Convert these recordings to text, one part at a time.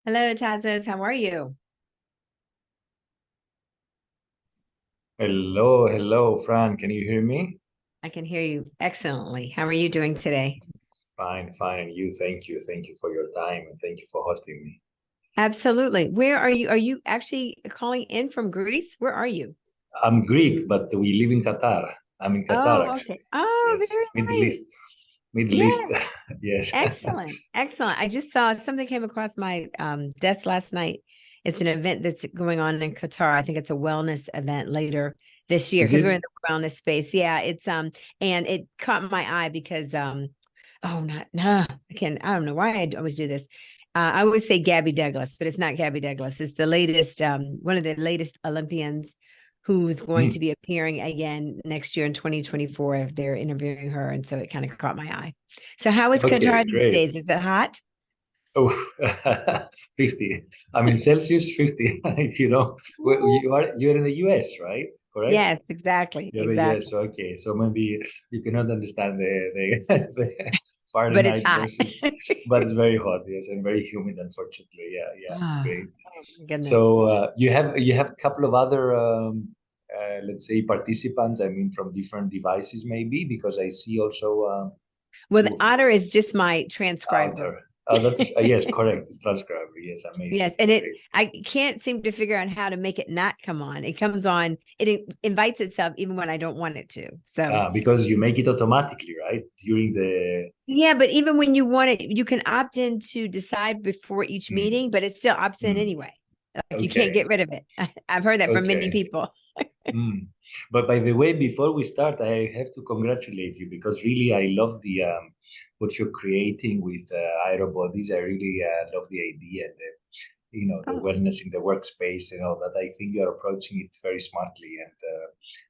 Hello, Tassos. How are you? Hello, Fran. Can you hear me? I can hear you excellently. How are you doing today? Fine. And you, thank you for your time and thank you for hosting me. Absolutely. Where are you? Are you actually calling in from Greece? Where are you? I'm Greek, but we live in Qatar. I'm in Qatar, Oh, okay. actually. Oh, Yes, very Middle nice. East. Middle Yeah, East. Yes. excellent. Excellent. I just saw something came across my desk last night. It's an event that's going on in Qatar. I think it's a wellness event later this year Is because we're it? in the wellness space. Yeah, it's and it caught my eye because oh, not no, I don't know why I always do this. I always say Gabby Douglas, but it's not Gabby Douglas. It's the latest, one of the latest Olympians who's going to Hmm. be appearing again next year in 2024. They're interviewing her, and so it kind of caught my eye. So, how is Okay, Qatar these great. days? Is it hot? Oh, 50. I mean, Celsius 50. Ooh. You're in the US, right? Correct? Yes, exactly, You're the exactly. US. Okay. So maybe you cannot understand the But it's Fahrenheit hot. versus, but it's very hot, yes, and very humid, unfortunately. Yeah, Oh, great. my goodness. So you have a couple of other let's say participants. I mean, from different devices, maybe because I see also Well, the two Otter is just my transcriber. outer. That's yes, correct. It's transcriber. Yes, Yes, amazing, and it great. I can't seem to figure out how to make it not come on. It comes on, invites itself even when I don't want it to. So Because you make it automatically, right? During the yeah, but even when you want it, you can opt in to decide before each mm, meeting, but it still opts in mm, anyway. Like you can't okay, get rid of it. I've heard that from many okay. people. Mm. But by the way, before we start, I have to congratulate you because really I love the what you're creating with aero bodies. I really love the idea and the Oh, wellness in the workspace and all that. I think you're approaching it very smartly and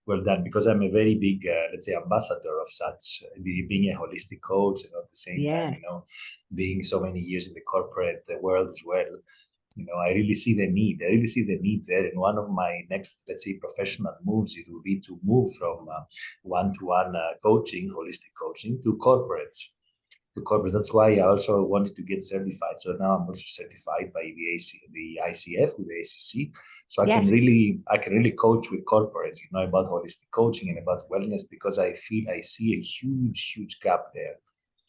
well done. Because I'm a very big, let's say, ambassador of such, being a holistic coach and at the same time, yes. being so many years in the corporate world as well. I really see the need. I really see the need there. And one of my next, let's say, professional moves, it will be to move from one-to-one coaching, holistic coaching, to corporates. To corporates. That's why I also wanted to get certified. So now I'm also certified by the ICF with the ACC. So Yes. I can really coach with corporates, about holistic coaching and about wellness because I feel I see a huge gap there.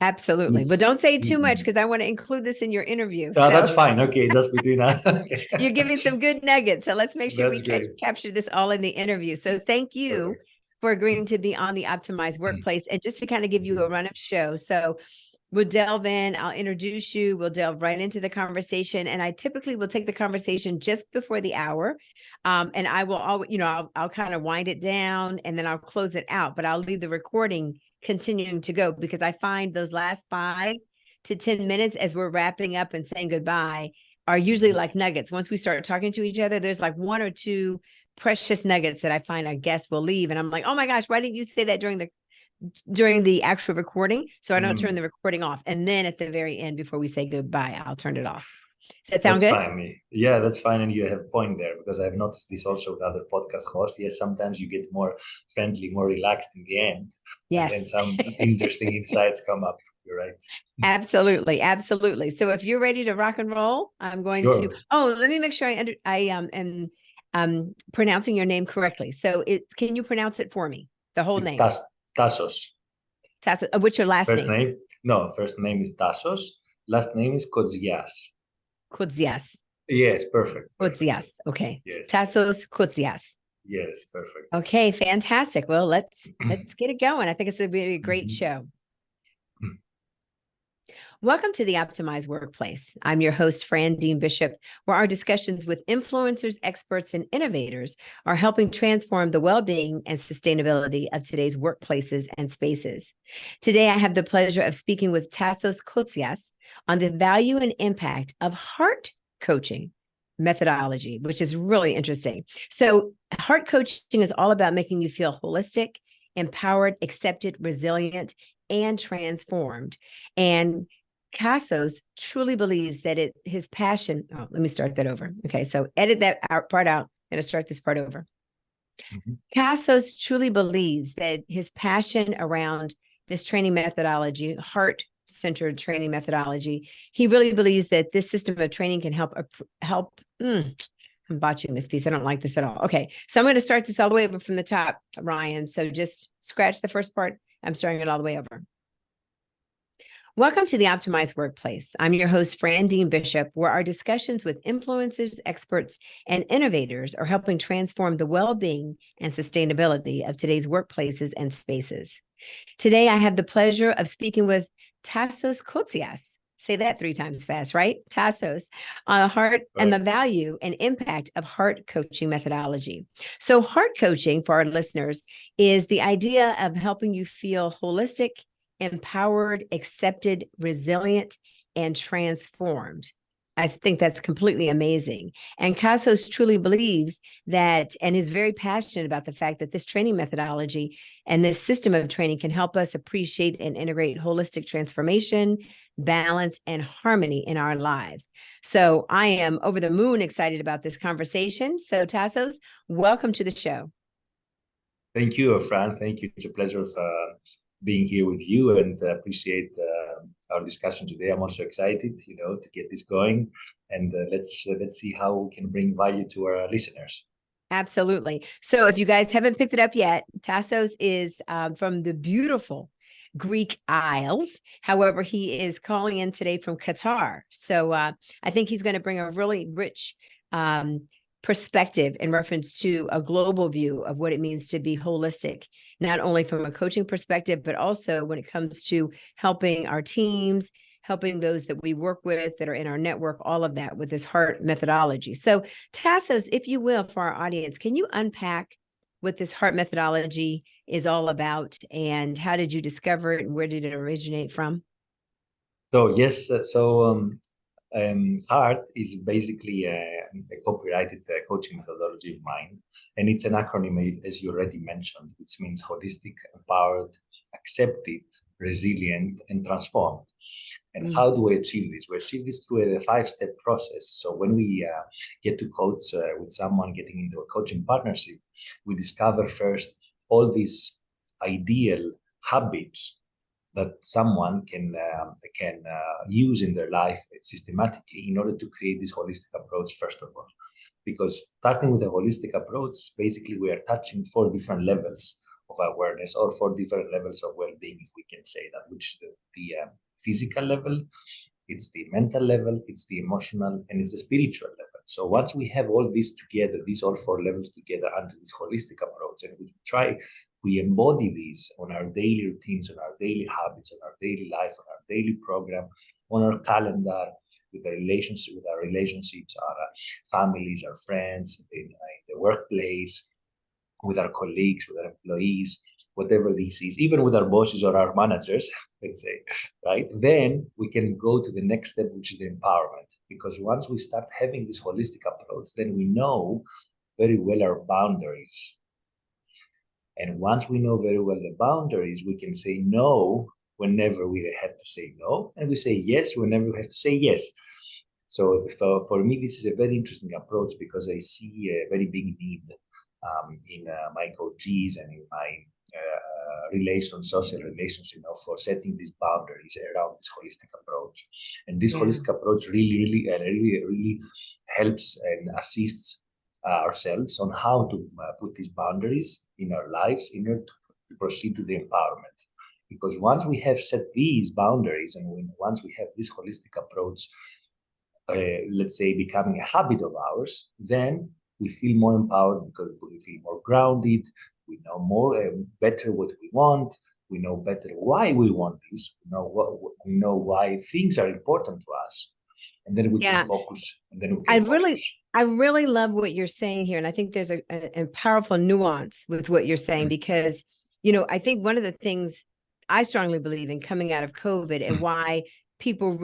Absolutely. But Huge, don't say too huge much need. because I want to include this in your interview. So That's fine. Okay, that's between us. Okay. you're giving some good nuggets. So let's make sure That's we great. capture this all in the interview. So thank you Perfect. for agreeing to be on the Optimized Workplace. And just to kind of give Thank you a you. run of show. So we'll delve in, I'll introduce you, we'll delve right into the conversation. And I typically will take the conversation just before the hour. And I will always, I'll kind of wind it down and then I'll close it out, but I'll leave the recording continuing to go because I find those last 5 to 10 minutes as we're wrapping up and saying goodbye are usually like nuggets. Once we start talking to each other, there's like one or two precious nuggets that I find our guests will leave. And I'm like, oh my gosh, why didn't you say that during the actual recording? So I don't turn Mm, the recording off. And then at the very end, before we say goodbye, I'll turn it off. Does that sound that's good? fine. Yeah, that's fine. And you have a point there because I've noticed this also with other podcast hosts. Yes, sometimes you get more friendly, more relaxed in the end, and then Yes. some interesting insights come up. You're right. Absolutely, absolutely. So if you're ready to rock and roll, I'm going to. Sure. Oh, let me make sure I am pronouncing your name correctly. So it's can you pronounce it for me? The whole It's name. Tassos. What's your last First name? name? No, first name is Tassos. Last name is Kotzias. Kotzias. Yes, perfect. Kotzias. Okay. Yes, Tassos Kotzias. yes, perfect. Okay, fantastic. Well, let's get it going. I think it's going to be a great Mhm. show. Welcome to the Optimized Workplace. I'm your host, Fran Dean Bishop, where our discussions with influencers, experts, and innovators are helping transform the well-being and sustainability of today's workplaces and spaces. Today, I have the pleasure of speaking with Tassos Kotzias on the value and impact of heart coaching methodology, which is really interesting. So, heart coaching is all about making you feel holistic, empowered, accepted, resilient, and transformed. And Tassos truly believes that his passion. Oh, let me start that over. Okay, so edit that part out. I'm going to start this part over. Mhm. Tassos truly believes that his passion around this training methodology, heart centered training methodology. He really believes that this system of training can help. I'm botching this piece. I don't like this at all. Okay, so I'm going to start this all the way over from the top, Ryan. So just scratch the first part. I'm starting it all the way over. Welcome to the Optimized Workplace. I'm your host, Fran Dean Bishop, where our discussions with influencers, experts, and innovators are helping transform the well-being and sustainability of today's workplaces and spaces. Today, I have the pleasure of speaking with Tassos Kotzias. Say that 3 times fast, right? Tassos, on heart and the value and impact of heart coaching methodology. So heart coaching, for our listeners, is the idea of helping you feel holistic, empowered, accepted, resilient, and transformed. I think that's completely amazing. And Tassos truly believes that, and is very passionate about the fact that this training methodology and this system of training can help us appreciate and integrate holistic transformation, balance, and harmony in our lives. So I am over the moon excited about this conversation. So Tassos, welcome to the show. Thank you, Fran. Thank you. It's a pleasure of being here with you, and appreciate our discussion today. I'm also excited, to get this going, and let's see how we can bring value to our listeners. Absolutely. So if you guys haven't picked it up yet, Tassos is from the beautiful Greek Isles. However, he is calling in today from Qatar. So I think he's going to bring a really rich perspective in reference to a global view of what it means to be holistic, not only from a coaching perspective, but also when it comes to helping our teams, helping those that we work with that are in our network, all of that with this heart methodology. So Tassos, if you will, for our audience, can you unpack what this heart methodology is all about, and how did you discover it, and where did it originate from? So yes, HEART is basically a copyrighted coaching methodology of mine, and it's an acronym, as you already mentioned, which means holistic, empowered, accepted, resilient, and transformed. And how do we achieve this? We achieve this through a 5-step process. So when we get to coach with someone, getting into a coaching partnership, we discover first all these ideal habits that someone can use in their life systematically in order to create this holistic approach, first of all. Because starting with a holistic approach, basically we are touching 4 different levels of awareness, or 4 different levels of well-being, if we can say that, which is the physical level, it's the mental level, it's the emotional, and it's the spiritual level. So once we have all these together, all 4 levels together under this holistic approach, and we embody these on our daily routines, on our daily habits, on our daily life, on our daily program, on our calendar, with our relationships, our families, our friends, in the workplace, with our colleagues, with our employees, whatever this is, even with our bosses or our managers, let's say, right? Then we can go to the next step, which is the empowerment. Because once we start having this holistic approach, then we know very well our boundaries. And once we know very well the boundaries, we can say no whenever we have to say no, and we say yes whenever we have to say yes. So for me, this is a very interesting approach, because I see a very big need in my coaches and in my social relations, for setting these boundaries around this holistic approach. And this holistic approach really helps and assists ourselves on how to put these boundaries in our lives in order to proceed to the empowerment. Because once we have set these boundaries, and once we have this holistic approach, let's say, becoming a habit of ours, then we feel more empowered, because we feel more grounded. We know better what we want. We know better why we want this. We know why things are important to us, and then we can focus. And then we can focus. I really love what you're saying here, and I think there's a powerful nuance with what you're saying, because I think one of the things I strongly believe in coming out of COVID, and why people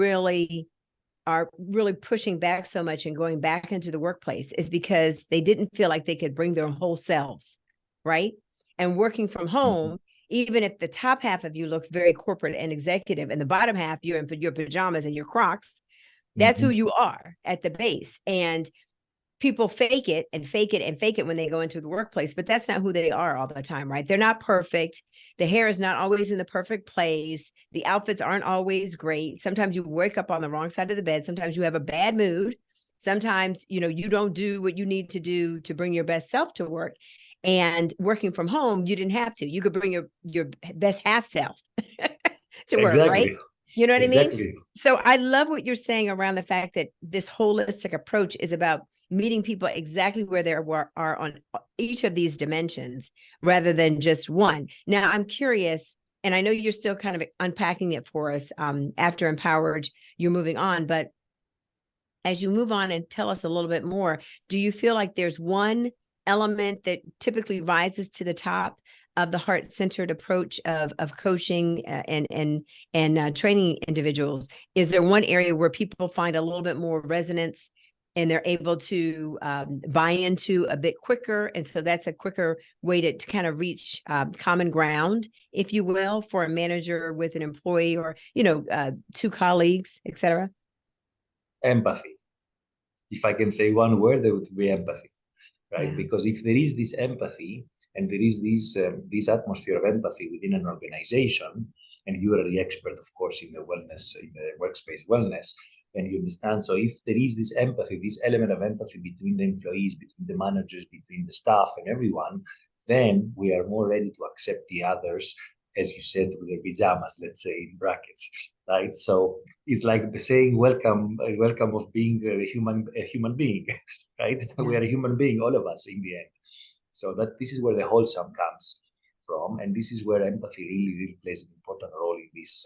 are really pushing back so much and going back into the workplace, is because they didn't feel like they could bring their whole selves, right? And working from home, even if the top half of you looks very corporate and executive, and the bottom half, you're in your pajamas and your Crocs, that's who you are at the base. And people fake it and fake it and fake it when they go into the workplace, but that's not who they are all the time, right? They're not perfect. The hair is not always in the perfect place. The outfits aren't always great. Sometimes you wake up on the wrong side of the bed. Sometimes you have a bad mood. Sometimes, you don't do what you need to do to bring your best self to work. And working from home, you didn't have to. You could bring your best half self to work, right? Exactly. You know what I mean? Exactly. So I love what you're saying around the fact that this holistic approach is about meeting people exactly where they are on each of these dimensions rather than just one. Now, I'm curious, and I know you're still kind of unpacking it for us after Empowered, you're moving on, but as you move on and tell us a little bit more, do you feel like there's one element that typically rises to the top of the heart-centered approach of coaching and training individuals? Is there one area where people find a little bit more resonance and they're able to buy into a bit quicker? And so that's a quicker way to kind of reach common ground, if you will, for a manager with an employee or, two colleagues, et cetera? Empathy. If I can say one word, it would be empathy, right? Yeah. Because if there is this empathy and there is this atmosphere of empathy within an organization, and you are the expert, of course, in the wellness, in the workspace wellness, and you understand. So if there is this empathy, this element of empathy between the employees, between the managers, between the staff and everyone, then we are more ready to accept the others, as you said, with their pajamas, let's say in brackets, right? So it's like the saying, welcome of being a human being, right? Yeah. We are a human being, all of us in the end. So that this is where the wholesome comes from, and this is where empathy really plays an important role in this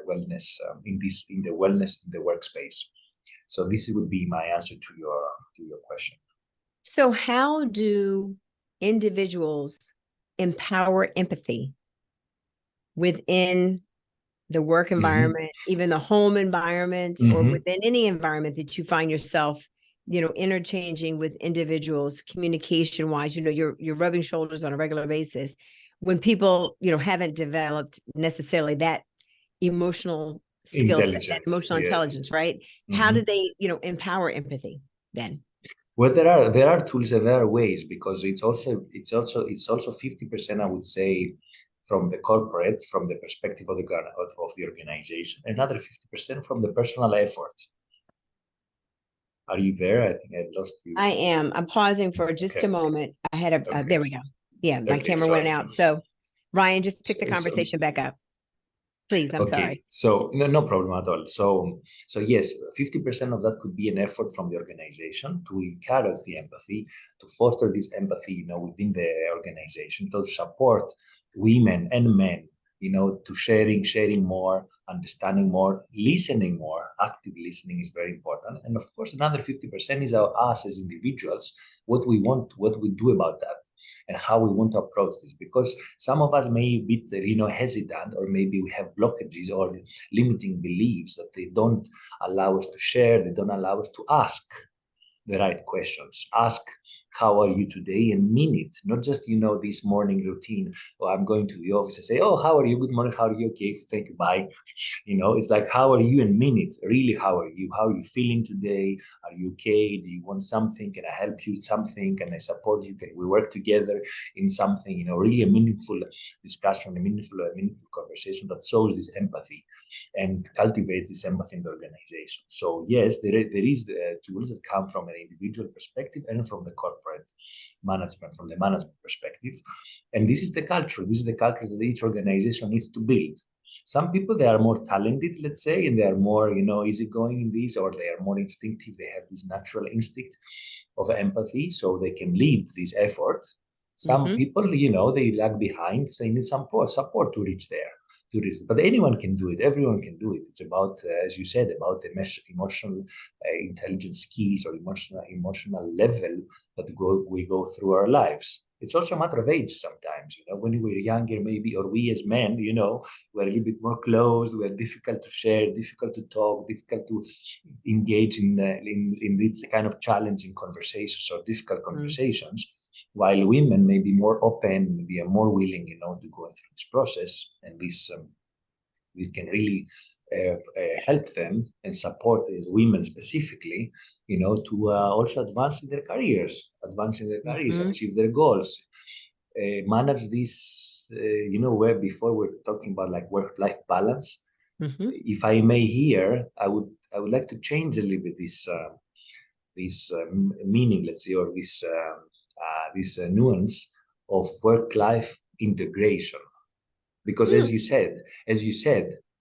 wellness, in the wellness in the workspace. So this would be my answer to your question. So how do individuals empower empathy within the work environment, even the home environment, or within any environment that you find yourself, interchanging with individuals communication wise? You're rubbing shoulders on a regular basis when people, haven't developed necessarily that emotional skill set, that emotional intelligence, right? How do they, empower empathy then? Well, there are tools and there are ways, because it's also 50%, I would say, from the corporate, from the perspective of the organization, another 50% from the personal effort. Are you there? I think I lost you. I am. I'm pausing for just a moment. I had there we go. Yeah, my camera went out. So Ryan, just pick the conversation back up. Please, I'm sorry. So no problem at all. So yes, 50% of that could be an effort from the organization to encourage the empathy, to foster this empathy, within the organization, to support women and men, to sharing more, understanding more, listening more. Active listening is very important. And of course, another 50% is us as individuals, what we want, what we do about that, and how we want to approach this. Because some of us may be, hesitant, or maybe we have blockages or limiting beliefs that they don't allow us to share, they don't allow us to ask the right questions. Ask, how are you today, and mean it. Not just, this morning routine, or I'm going to the office and say, oh, how are you? Good morning. How are you? Okay, thank you, bye. It's like, how are you, and mean it. Really, how are you? How are you feeling today? Are you okay? Do you want something? Can I help you with something? Can I support you? Can we work together in something? Really a meaningful discussion, a meaningful conversation that shows this empathy and cultivates this empathy in the organization. So yes, there is the tools that come from an individual perspective and from the corporate management, from the management perspective. And this is the culture. This is the culture that each organization needs to build. Some people, they are more talented, let's say, and they are more, easygoing in this, or they are more instinctive. They have this natural instinct of empathy, so they can lead this effort. Some people, they lag behind, so they need some support to reach there. But anyone can do it. Everyone can do it. It's about, as you said, about the emotional intelligence skills, or emotional level that we go through our lives. It's also a matter of age sometimes. When we were younger, maybe, or we as men, we're a little bit more closed. We're difficult to share, difficult to talk, difficult to engage in this kind of challenging conversations or difficult conversations. While women may be more open, maybe are more willing, to go through this process, and this can really help them and support women specifically, to also advance in their careers, achieve their goals, manage this, where before we're talking about like work-life balance. If I may here, I would like to change a little bit this meaning, let's say, or this nuance of work-life integration. Because as you said,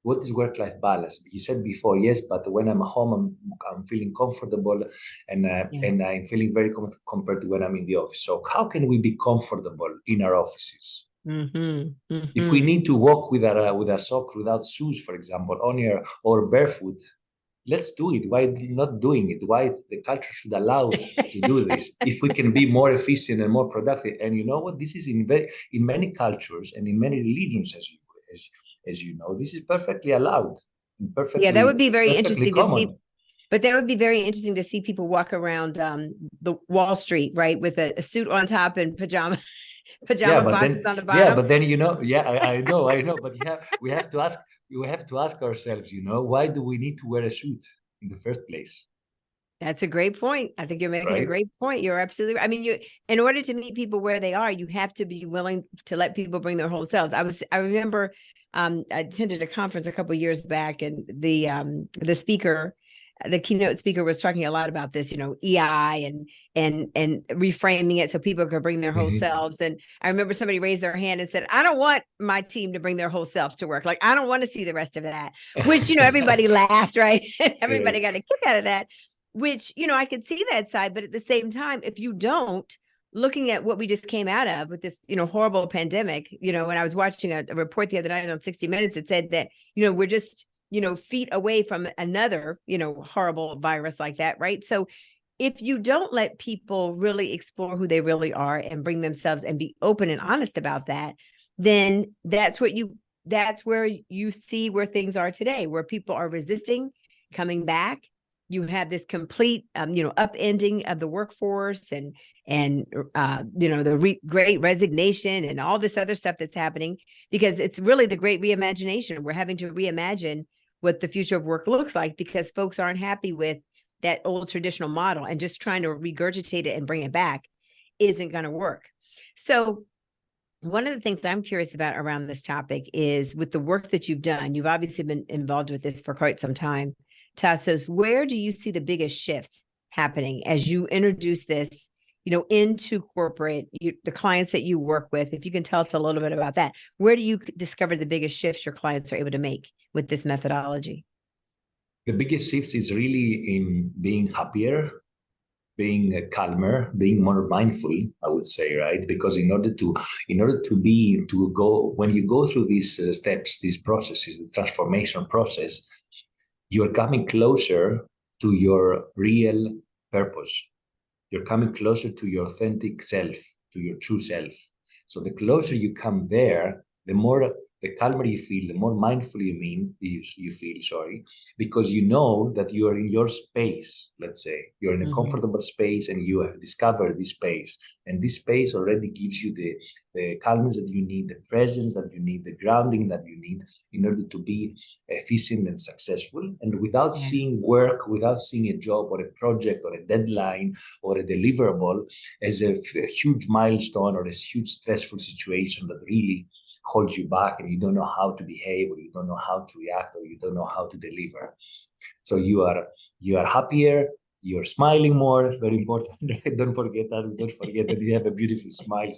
what is work-life balance? You said before, yes, but when I'm home, I'm feeling comfortable, and I'm feeling very compared to when I'm in the office. So how can we be comfortable in our offices? If we need to walk with our socks without shoes, for example, or barefoot, let's do it. Why not doing it? Why the culture should allow to do this? If we can be more efficient and more productive, and you know what, this is in many cultures and in many religions, as you know, this is perfectly allowed. That would be very interesting common. to see. But that would be very interesting to see people walk around the Wall Street, right, with a suit on top and pajama bottoms on the bottom. Yeah, but then I know. But we have to ask ourselves, why do we need to wear a suit in the first place? That's a great point. I think you're making a great point. You're absolutely right. I mean, in order to meet people where they are, you have to be willing to let people bring their whole selves. I remember I attended a conference a couple of years back, and the speaker, the keynote speaker, was talking a lot about this, EI and reframing it so people could bring their whole selves. And I remember somebody raised their hand and said, I don't want my team to bring their whole selves to work. Like, I don't want to see the rest of that, which, everybody laughed, right? Everybody got a kick out of that, which, I could see that side. But at the same time, if you don't, looking at what we just came out of with this, horrible pandemic, when I was watching a report the other night on 60 Minutes, it said that, we're just, feet away from another, horrible virus like that. Right. So if you don't let people really explore who they really are and bring themselves and be open and honest about that, then that's where you see where things are today, where people are resisting coming back. You have this complete, upending of the workforce and the great resignation and all this other stuff that's happening, because it's really the great reimagination. We're having to reimagine what the future of work looks like, because folks aren't happy with that old traditional model, and just trying to regurgitate it and bring it back isn't going to work. So one of the things I'm curious about around this topic is, with the work that you've done, you've obviously been involved with this for quite some time, Tassos, where do you see the biggest shifts happening as you introduce this, into corporate, the clients that you work with? If you can tell us a little bit about that, where do you discover the biggest shifts your clients are able to make with this methodology? The biggest shifts is really in being happier, being calmer, being more mindful, I would say, right? Because when you go through these steps, these processes, the transformation process, you're coming closer to your real purpose. You're coming closer to your authentic self, to your true self. So the closer you come there, the calmer you feel, the more mindful you feel, because you know that you are in your space. Let's say you're in a comfortable space, and you have discovered this space, and this space already gives you the calmness that you need, the presence that you need, the grounding that you need in order to be efficient and successful. And without seeing work, without seeing a job or a project or a deadline or a deliverable as a huge milestone or a huge stressful situation that really holds you back, and you don't know how to behave, or you don't know how to react, or you don't know how to deliver. So you are happier, you're smiling more, very important. Don't forget that you have a beautiful smile.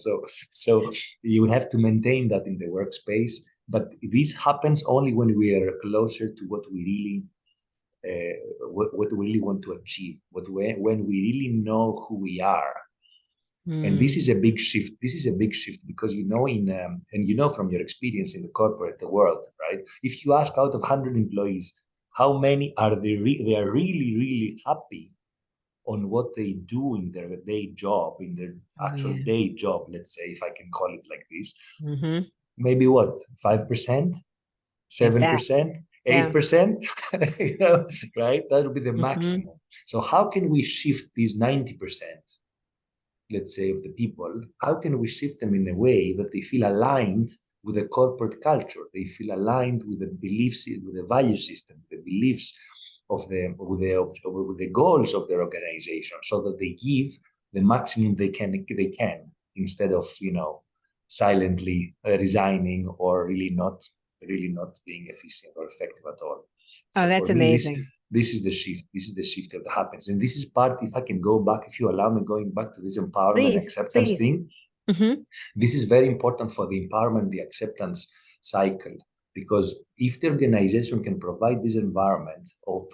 So you have to maintain that in the workspace. But this happens only when we are closer to what we really want to achieve, when we really know who we are. And this is a big shift. Because from your experience in the corporate world, right? If you ask out of 100 employees, how many are they are really, really happy on what they do in their day job, in their actual day job, let's say, if I can call it like this. Maybe what, 5%, 7%, 8%, right? That would be the maximum. So how can we shift these 90%? Let's say, of the people, how can we shift them in a way that they feel aligned with the corporate culture. They feel aligned with the beliefs, with the value system, the beliefs of with the goals of their organization, so that they give the maximum they can instead of silently resigning or really not being efficient or effective at all. Oh, So that's for me, amazing. this is the shift. This is the shift that happens, and this is part. If I can go back, if you allow me, going back to this empowerment Please, acceptance please. thing, this is very important for the empowerment, the acceptance cycle. Because if the organization can provide this environment of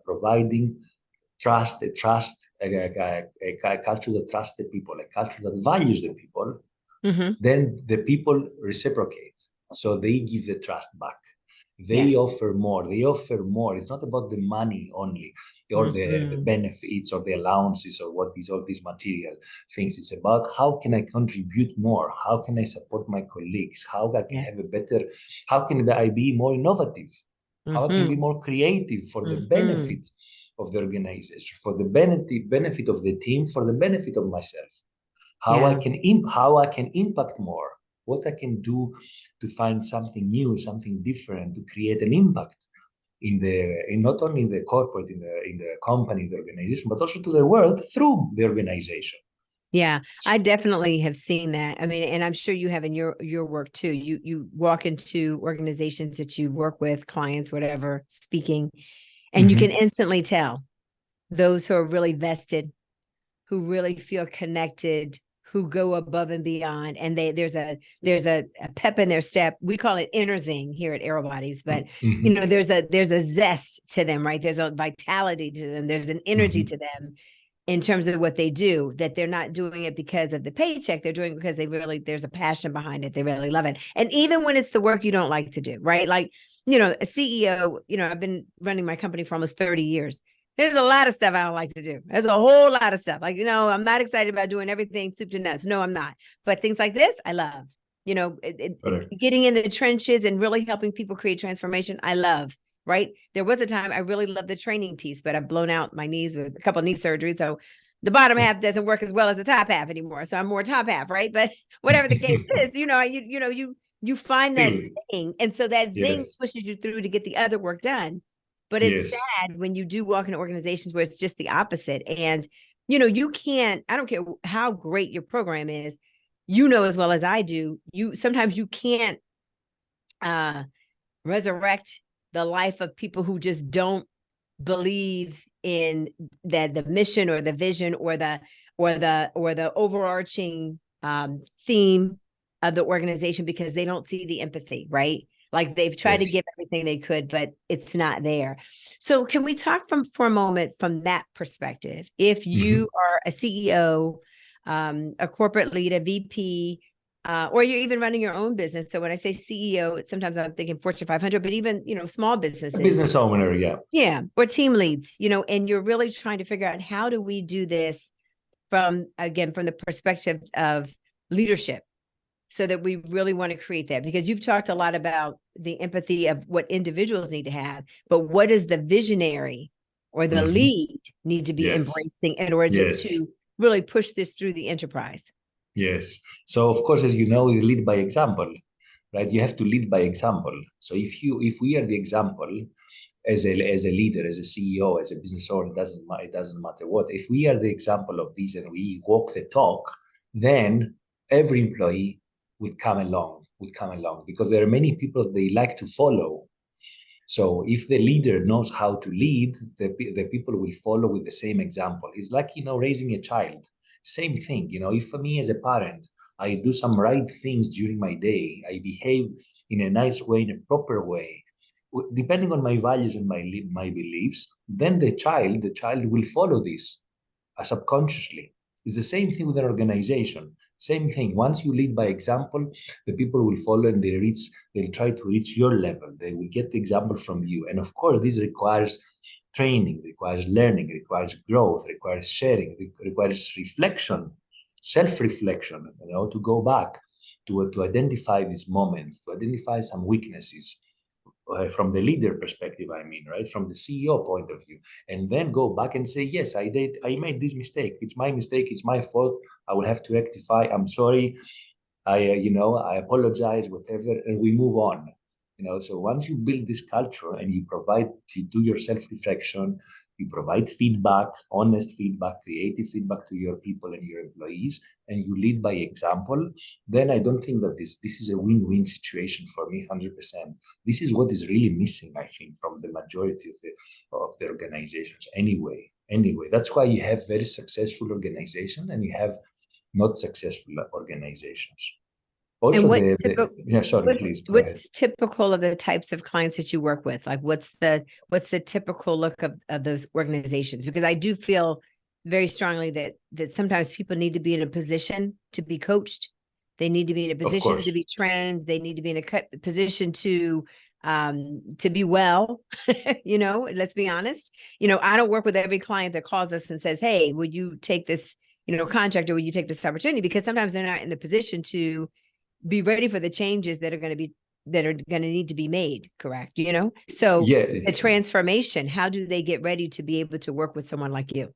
providing trust, a culture that trusts the people, a culture that values the people, then the people reciprocate. So they give the trust back. They offer more. They offer more. It's not about the money only, or the benefits, or the allowances, or all these material things. It's about how can I contribute more? How can I support my colleagues? How I can have a better? How can I be more innovative? How I can be more creative for the benefit of the organization, for the benefit of the team, for the benefit of myself. How I can impact more, what I can do to find something new, something different, to create an impact in not only in the corporate, in the company, the organization, but also to the world through the organization. Yeah, I definitely have seen that. I mean, and I'm sure you have in your work too. You walk into organizations that you work with, clients, whatever, speaking, and you can instantly tell those who are really vested, who really feel connected, who go above and beyond, and there's a pep in their step. We call it inner zing here at Aerobodies, but there's a zest to them, right? There's a vitality to them. There's an energy to them in terms of what they do, that they're not doing it because of the paycheck. They're doing it because there's a passion behind it. They really love it. And even when it's the work you don't like to do, right? Like, a CEO, I've been running my company for almost 30 years. There's a lot of stuff I don't like to do. There's a whole lot of stuff. Like, I'm not excited about doing everything soup to nuts. No, I'm not. But things like this, I love. Getting in the trenches and really helping people create transformation, I love. Right. There was a time I really loved the training piece, but I've blown out my knees with a couple of knee surgeries. So the bottom half doesn't work as well as the top half anymore. So I'm more top half. Right. But whatever the case is, you find that zing. And so that zing pushes you through to get the other work done. But it's sad when you do walk into organizations where it's just the opposite. And, you can't, I don't care how great your program is, as well as I do, sometimes you can't resurrect the life of people who just don't believe in the mission or the vision or the overarching theme of the organization, because they don't see the empathy, right? Like they've tried to give everything they could, but it's not there. So can we talk for a moment from that perspective? If you are a CEO, a corporate lead, a VP, or you're even running your own business. So when I say CEO, sometimes I'm thinking Fortune 500, but even, small businesses. A business owner, yeah. Yeah, or team leads, and you're really trying to figure out, how do we do this from the perspective of leadership, so that we really want to create that? Because you've talked a lot about the empathy of what individuals need to have, but what does the visionary or the lead need to be embracing in order to really push this through the enterprise? Yes. So of course, as you know, we lead by example, right? You have to lead by example. So if we are the example as a leader, as a CEO, as a business owner, it doesn't matter what. If we are the example of this and we walk the talk, then every employee will come along, because there are many people they like to follow. So if the leader knows how to lead, the people will follow with the same example. It's like, raising a child. Same thing, if for me as a parent, I do some right things during my day, I behave in a nice way, in a proper way, depending on my values and my beliefs, then the child will follow this subconsciously. It's the same thing with an organization. Same thing. Once you lead by example, the people will follow, and they'll try to reach your level. They will get the example from you. And of course, this requires training, requires learning, requires growth, requires sharing, requires reflection, self-reflection, to go back to identify these moments, to identify some weaknesses. From the leader perspective, right? From the CEO point of view, and then go back and say, yes, I made this mistake. It's my mistake. It's my fault. I will have to rectify. I'm sorry. I apologize, whatever, and we move on. So once you build this culture and you do your self-reflection, you provide feedback, honest feedback, creative feedback to your people and your employees, and you lead by example, then I don't think that this is a win-win situation for me, 100%. This is what is really missing, I think, from the majority of the organizations. Anyway, that's why you have very successful organizations and you have not successful organizations. Also, And please go ahead. what's typical of the types of clients that you work with? Like, what's the typical look of those organizations? Because I do feel very strongly that sometimes people need to be in a position to be coached. They need to be in a position to be trained. They need to be in a position to be well. Let's be honest. I don't work with every client that calls us and says, "Hey, would you take this, contract, or would you take this opportunity?" Because sometimes they're not in the position to be ready for the changes that are going to need to be made. Correct. So the transformation, how do they get ready to be able to work with someone like you?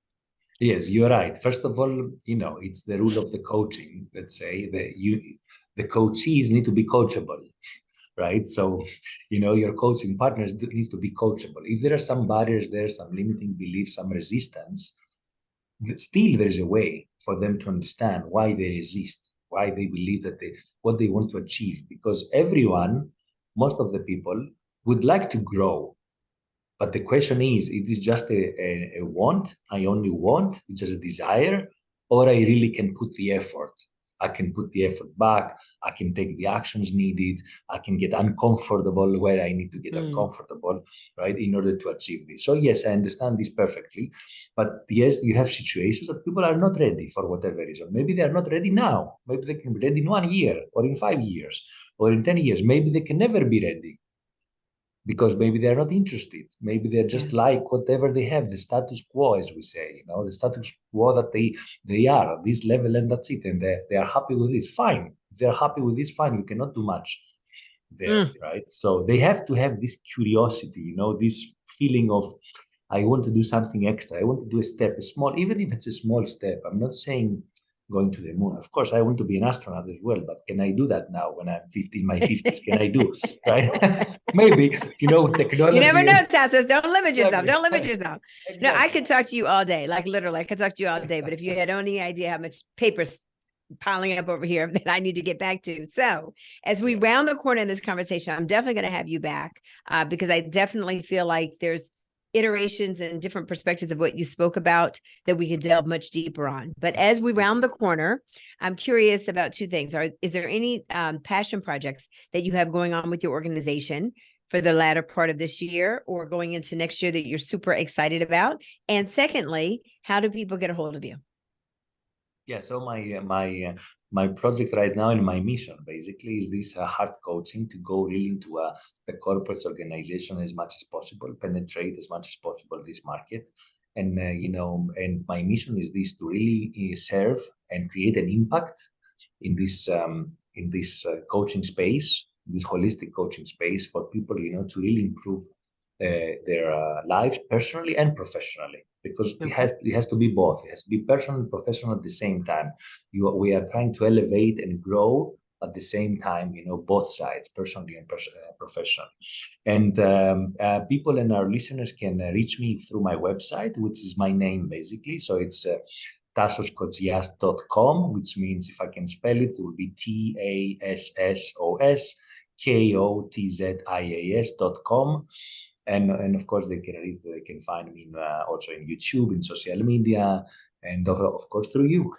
Yes, you're right. First of all, it's the rule of the coaching. Let's say that the coachees need to be coachable, right? So, your coaching partners needs to be coachable. If there are some barriers there, some limiting beliefs, some resistance, still there is a way for them to understand why they resist, why they believe that what they want to achieve. Because most of the people would like to grow. But the question is, it is just a want, I only want, it's just a desire, or I really can put the effort. I can put the effort back, I can take the actions needed, I can get uncomfortable where I need to get uncomfortable, right, in order to achieve this. So yes, I understand this perfectly. But yes, you have situations that people are not ready for whatever reason. Maybe they are not ready now. Maybe they can be ready in 1 year, or in 5 years, or in 10 years. Maybe they can never be ready, because maybe they're not interested. Maybe they're just like whatever they have, the status quo, as we say, the status quo that they are at this level, and that's it. And they are happy with this. Fine. If they're happy with this, fine. You cannot do much there, right? So they have to have this curiosity, this feeling of, I want to do something extra. I want to do a step, even if it's a small step. I'm not saying going to the moon. Of course, I want to be an astronaut as well, but can I do that now when I'm 50, in my 50s? Can I do, right? Maybe, technology. You never know, Tassos. Don't limit yourself. Don't limit yourself. Exactly. No, I could talk to you all day. Like, literally, I could talk to you all day. But if you had any idea how much paper's piling up over here that I need to get back to. So as we round the corner in this conversation, I'm definitely going to have you back because I definitely feel like there's iterations and different perspectives of what you spoke about that we could delve much deeper on. But as we round the corner, I'm curious about two things. Is there any passion projects that you have going on with your organization for the latter part of this year or going into next year that you're super excited about? And secondly, how do people get a hold of you? Yeah, so my project right now and my mission basically is this hard coaching to go really into the corporate organization as much as possible, penetrate as much as possible this market. And, and my mission is this, to really serve and create an impact in this coaching space, this holistic coaching space for people, to really improve their lives personally and professionally, because it has to be both. It has to be personal and professional at the same time. We are trying to elevate and grow at the same time, both sides, personally and professionally. And people and our listeners can reach me through my website, which is my name basically. So it's tassoskotzias.com, which means, if I can spell it, it will be TASSOSKOTZIAS.com. And of course, they can find me also in YouTube, in social media, and of course through you.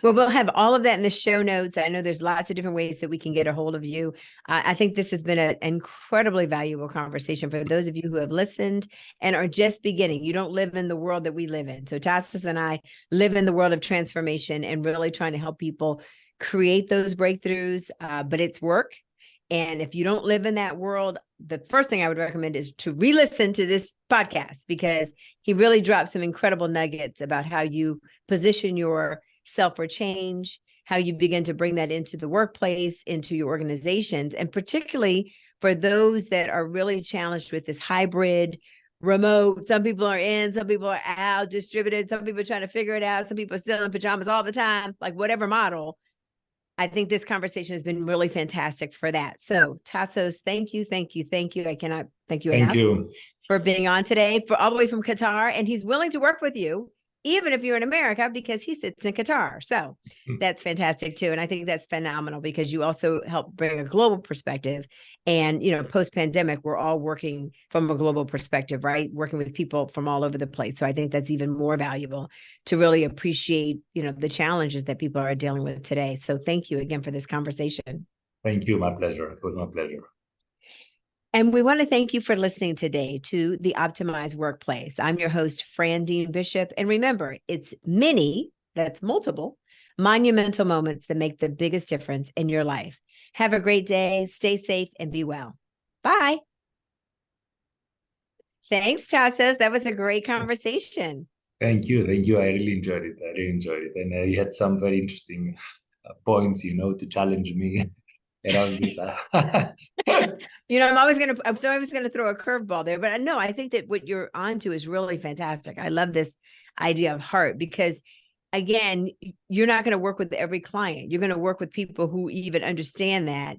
Well, we'll have all of that in the show notes. I know there's lots of different ways that we can get a hold of you. I think this has been an incredibly valuable conversation for those of you who have listened and are just beginning. You don't live in the world that we live in. So Tassos and I live in the world of transformation and really trying to help people create those breakthroughs, but it's work. And if you don't live in that world, the first thing I would recommend is to re-listen to this podcast, because he really dropped some incredible nuggets about how you position yourself for change, how you begin to bring that into the workplace, into your organizations, and particularly for those that are really challenged with this hybrid remote. Some people are in, some people are out, distributed, some people are trying to figure it out, some people are still in pajamas all the time, like whatever model. I think this conversation has been really fantastic for that. So Tassos, thank you, thank you, thank you. I cannot thank you Thank enough you. for being on today, for all the way from Qatar. And he's willing to work with you, even if you're in America, because he sits in Qatar. So that's fantastic too. And I think that's phenomenal because you also help bring a global perspective. And, post-pandemic, we're all working from a global perspective, right? Working with people from all over the place. So I think that's even more valuable to really appreciate, the challenges that people are dealing with today. So thank you again for this conversation. Thank you. My pleasure. It was my pleasure. And we want to thank you for listening today to the Optimized Workplace. I'm your host, Fran Dean Bishop. And remember, it's many, that's multiple, monumental moments that make the biggest difference in your life. Have a great day, stay safe, and be well. Bye. Thanks, Tassos. That was a great conversation. Thank you. Thank you. I really enjoyed it. And you had some very interesting points, to challenge me around this. I'm always going to throw a curveball there, but no, I think that what you're onto is really fantastic. I love this idea of heart because, again, you're not going to work with every client. You're going to work with people who even understand that,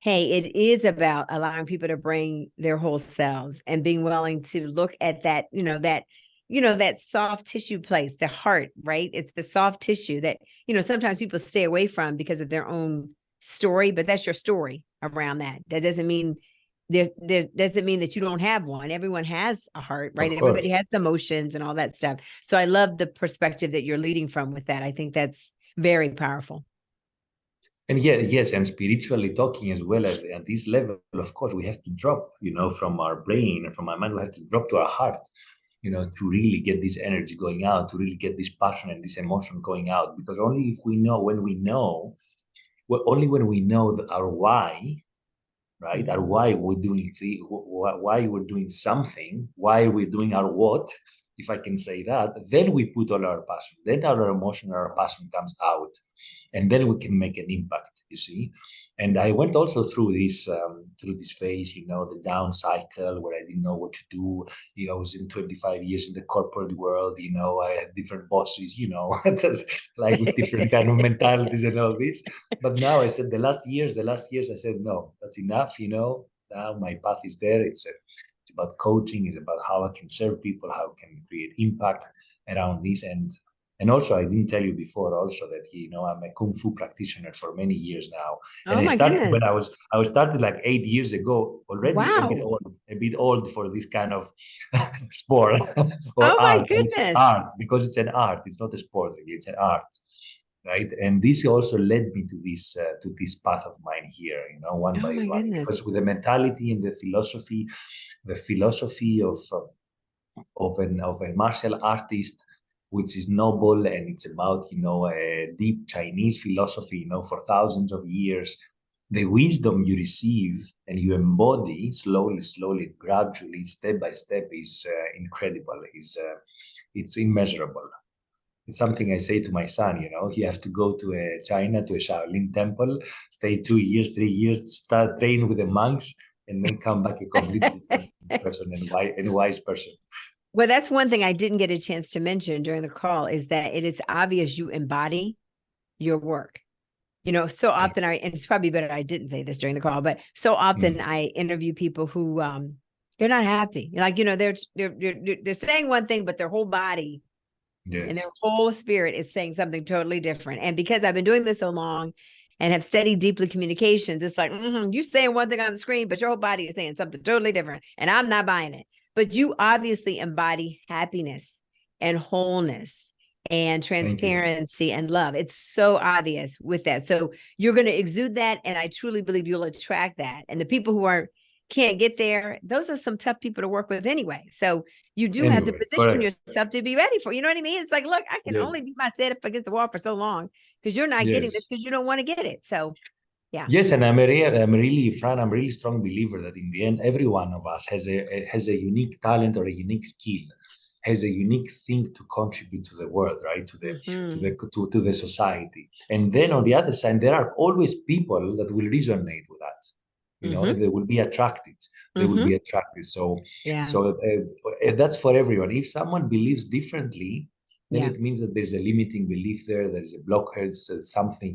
hey, it is about allowing people to bring their whole selves and being willing to look at that, that soft tissue place, the heart, right? It's the soft tissue that, sometimes people stay away from because of their own story, but that's your story around that. That doesn't mean doesn't mean that you don't have one. Everyone has a heart, right? Everybody has emotions and all that stuff. So I love the perspective that you're leading from with that. I think that's very powerful. And yes, and spiritually talking as well, at this level, of course, we have to drop, from our brain and from our mind, we have to drop to our heart, to really get this energy going out, to really get this passion and this emotion going out. Because only if we know, only when we know our why, right? Our why we're doing why we're doing something, why we're doing our what, if I can say that, then we put all our passion, then our emotion, our passion comes out, and then we can make an impact, you see. And I went also through this phase, the down cycle where I didn't know what to do. I was in 25 years in the corporate world. I had different bosses, like with different kind of mentalities and all this. But now I said the last years, I said, no, that's enough. Now my path is there. It's about coaching. It's about how I can serve people, how I can create impact around this. And also, I didn't tell you before also that, I'm a Kung Fu practitioner for many years now. And I started goodness. when I started like 8 years ago already. Wow. A bit old for this kind of sport or art. My goodness. It's art, because it's an art. It's not a sport, really. It's an art, right? And this also led me to this path of mine here, one by one. Goodness. Because with the mentality and the philosophy of a martial artist, which is noble, and it's about, a deep Chinese philosophy, for thousands of years. The wisdom you receive and you embody slowly, gradually, step by step is incredible. It's immeasurable. It's something I say to my son, you have to go to China, to a Shaolin temple, stay 2 years, 3 years, start training with the monks, and then come back a completely different person and wise person. Well, that's one thing I didn't get a chance to mention during the call, is that it is obvious you embody your work. So often and it's probably better I didn't say this during the call, but so often I interview people who they're not happy. Like, they're saying one thing, but their whole body and their whole spirit is saying something totally different. And because I've been doing this so long and have studied deeply communications, it's like, you're saying one thing on the screen, but your whole body is saying something totally different. And I'm not buying it. But you obviously embody happiness and wholeness and transparency and love. It's so obvious with that. So you're going to exude that. And I truly believe you'll attract that. And the people who can't get there, those are some tough people to work with anyway. So you do have to position yourself to be ready for, you know what I mean? It's like, look, I can only be myself against the wall for so long, because you're not getting this because you don't want to get it. So yeah. Yes, and I'm really strong believer that in the end, every one of us has a unique talent or a unique skill, has a unique thing to contribute to the world, right? To the society. And then on the other side, there are always people that will resonate with that. And they will be attracted. So that's for everyone. If someone believes differently, then Yeah. it means that there's a limiting belief there. There's a blockade, something,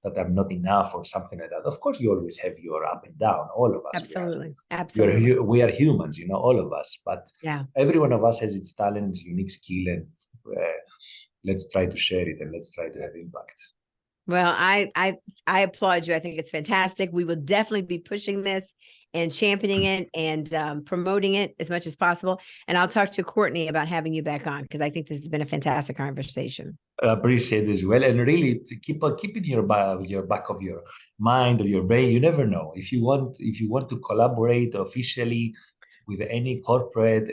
that I'm not enough or something like that. Of course, you always have your up and down. All of us. Absolutely. Absolutely. We are humans, all of us. But Yeah. every one of us has its talent, its unique skill, and let's try to share it and let's try to have impact. Well, I applaud you. I think it's fantastic. We will definitely be pushing this and championing it and promoting it as much as possible. And I'll talk to Courtney about having you back on, because I think this has been a fantastic conversation. I appreciate as well, and really to keep in your back of your mind or your brain. You never know if you want to collaborate officially with any corporate